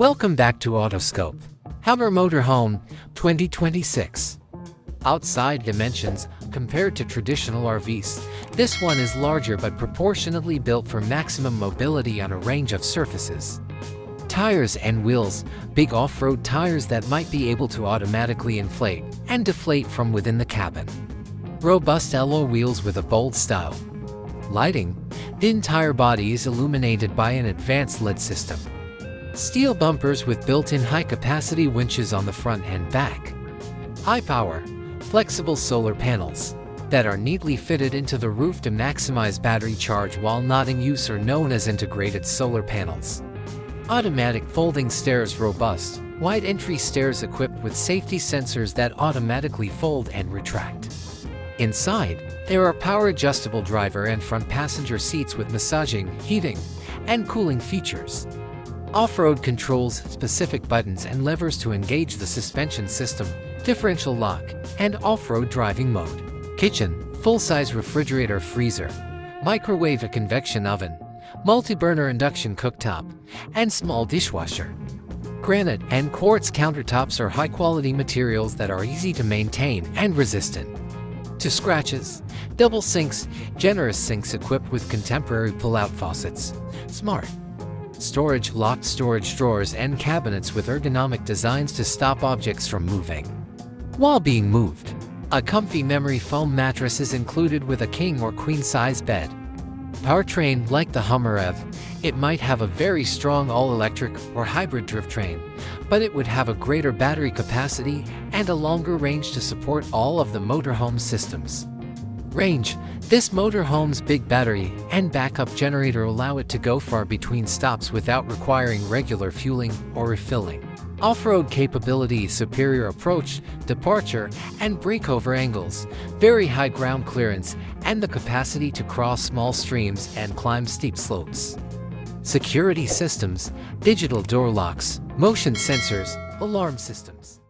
Welcome back to Autoscope. Hummer Motorhome 2026. Outside dimensions, compared to traditional RVs, this one is larger but proportionately built for maximum mobility on a range of surfaces. Tires and wheels, big off-road tires that might be able to automatically inflate and deflate from within the cabin. Robust alloy wheels with a bold style. Lighting, the entire body is illuminated by an advanced LED system. Steel bumpers with built-in high-capacity winches on the front and back. High-power, flexible solar panels that are neatly fitted into the roof to maximize battery charge while not in use are known as integrated solar panels. Automatic folding stairs, robust, wide entry stairs equipped with safety sensors that automatically fold and retract. Inside, there are power-adjustable driver and front passenger seats with massaging, heating, and cooling features. Off-road controls, specific buttons and levers to engage the suspension system, differential lock, and off-road driving mode. Kitchen, full-size refrigerator, freezer, microwave, a convection oven, multi-burner induction cooktop, and small dishwasher. Granite and quartz countertops are high-quality materials that are easy to maintain and resistant to scratches. Double sinks, generous sinks equipped with contemporary pull-out faucets. Smart storage, locked storage drawers and cabinets with ergonomic designs to stop objects from moving while being moved. A comfy memory foam mattress is included with a king or queen size bed. Powertrain, like the Hummer EV, it might have a very strong all-electric or hybrid drivetrain, but it would have a greater battery capacity and a longer range to support all of the motorhome systems. Range, this motorhome's big battery and backup generator allow it to go far between stops without requiring regular fueling or refilling. Off-road capability, superior approach, departure, and breakover angles, very high ground clearance, and the capacity to cross small streams and climb steep slopes. Security systems, digital door locks, motion sensors, alarm systems.